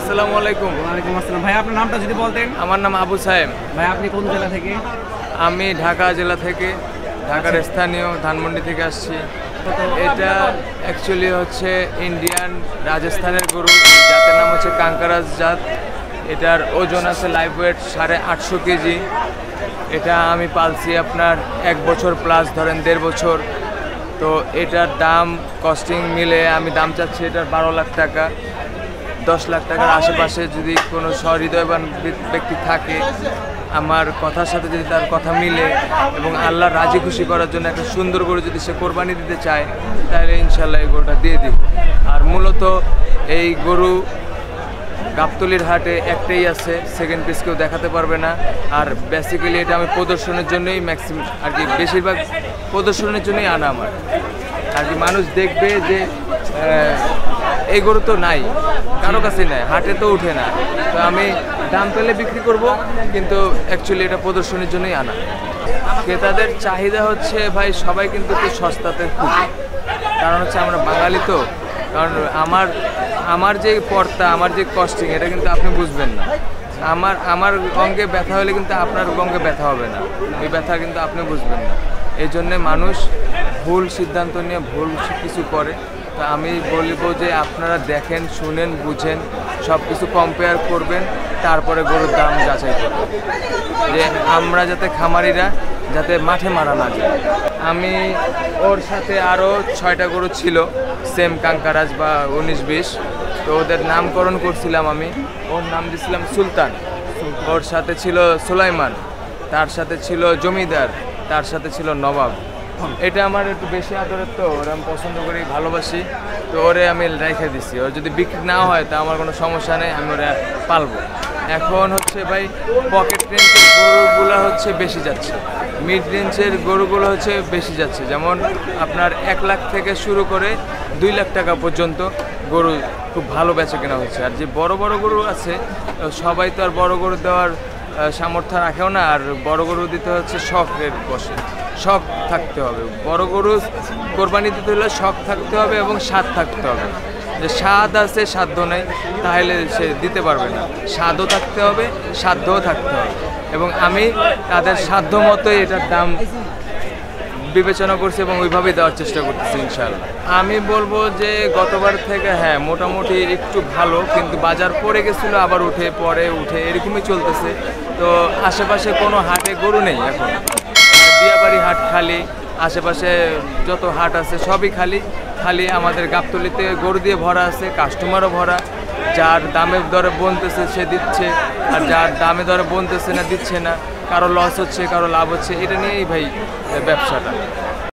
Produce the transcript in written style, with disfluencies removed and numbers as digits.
আসসালামু আলাইকুম। ওয়ালাইকুম আসসালাম। ভাই আপনার নামটা যদি বলতেন। আমার নাম আবু সাহেব। ভাই আপনি কোন জেলা থেকে? আমি ঢাকা জেলা থেকে, ঢাকার স্থানীয় ধানমন্ডি থেকে আসছি। এটা অ্যাকচুয়ালি হচ্ছে ইন্ডিয়ান রাজস্থানের গরু, জাতের নাম হচ্ছে কাঙ্কারাজ জাত। এটার ওজন আছে লাইভ ওয়েট 850 কেজি। এটা আমি পালছি আপনার 1 বছর প্লাস, ধরেন 1.5 বছর। তো এটার দাম কস্টিং মিলে আমি দাম চাচ্ছি এটার 12 লাখ টাকা। 10 লাখ টাকার আশেপাশে যদি কোনো সহৃদয়বান ব্যক্তি থাকে, আমার কথার সাথে যদি তার কথা মিলে এবং আল্লাহর রাজি খুশি করার জন্য একটা সুন্দর গরু যদি সে কোরবানি দিতে চায়, তাহলে ইনশাল্লাহ এই গরুটা দিয়ে দিব। আর মূলত এই গরু গাবতলীর হাটে একটাই আছে, সেকেন্ড পিস কেউ দেখাতে পারবে না। আর বেসিক্যালি এটা আমি প্রদর্শনের জন্যই ম্যাক্সিমাম আর কি, বেশিরভাগ প্রদর্শনের জন্যই আনা আমার আর কি। মানুষ দেখবে যে এই গরু তো নাই, কারো কাছে নাই, হাটে তো উঠে না, তো আমি দাম পেলে বিক্রি করব, কিন্তু অ্যাকচুয়ালি এটা প্রদর্শনের জন্যই আনা। ক্রেতাদের চাহিদা হচ্ছে ভাই সবাই কিন্তু একটু সস্তাতে খুঁজে, কারণ হচ্ছে আমরা বাঙালি তো। কারণ আমার যে পর্তা, আমার যে কস্টিং, এটা কিন্তু আপনি বুঝবেন না। আমার অঙ্গে ব্যথা হলে কিন্তু আপনার অঙ্গে ব্যথা হবে না, ওই ব্যথা কিন্তু আপনি বুঝবেন না। এই জন্যে মানুষ ভুল সিদ্ধান্ত নিয়ে ভুল কিছু করে। তো আমি বলবো যে আপনারা দেখেন, শুনেন, বুঝেন, সব কিছু কম্পেয়ার করবেন, তারপরে গরুর দাম যাচাই করবেন, যে আমরা যাতে খামারিরা যাতে মাঠে মারা না যায়। আমি ওর সাথে আরও 6টা গরু ছিল সেম কাঙ্কারাজ বা 19-20, তো ওদের নামকরণ করছিলাম আমি। ওর নাম দিয়েছিলাম সুলতান, ওর সাথে ছিল সুলাইমান, তার সাথে ছিল জমিদার, তার সাথে ছিল নবাব। এটা আমার একটু বেশি আদরের, তো ওরা আমি পছন্দ করি, ভালোবাসি, তো ওরে আমি রেখে দিছি। ওর যদি বিক্রি না হয় তা আমার কোনো সমস্যা নেই, আমি ওরা পালবো। এখন হচ্ছে ভাই পকেট রেঞ্জের গরুগুলো হচ্ছে বেশি যাচ্ছে, মিড রেঞ্জের গরুগুলো হচ্ছে বেশি যাচ্ছে। যেমন আপনার 1 লাখ থেকে শুরু করে 2 লাখ টাকা পর্যন্ত গরু খুব ভালো বেচে কেনা হচ্ছে। আর যে বড় বড় গরু আছে, সবাই তো আর বড় গরু দেওয়ার সামর্থ্য রাখেও না। আর বড় গরু দিতে হচ্ছে শখের বসে, শখ থাকতে হবে। বড় গরু কোরবানি দিতে হলে শখ থাকতে হবে এবং স্বাদ থাকতে হবে। যে স্বাদ আছে সাধ্য নেই, তাহলে সে দিতে পারবে না। স্বাদও থাকতে হবে, সাধ্যও থাকতে হবে, এবং আমি তাদের সাধ্য মতোই এটার দাম বিবেচনা করছি এবং ওইভাবেই দেওয়ার চেষ্টা করতেছি ইনশাআল্লাহ। আমি বলবো যে গতবার থেকে হ্যাঁ মোটামুটি একটু ভালো, কিন্তু বাজার পড়ে গেছিলো, আবার উঠে পরে উঠে এরকমই চলতেছে। তো আশেপাশে কোনো হাটে গরু নেই এখন, দিয়াবাড়ি হাট খালি, আশেপাশে যত হাট আছে সবই খালি। খালি আমাদের গাবতলীতে গরু দিয়ে ভরা আছে, কাস্টমারও ভরা। যার দামে দরে বনতেছে সে দিচ্ছে, আর যার দামে দরে বনতেছে না দিচ্ছে না। কারো লস হচ্ছে, কারো লাভ হচ্ছে, এটা নিয়েই ভাই ব্যবসাটা।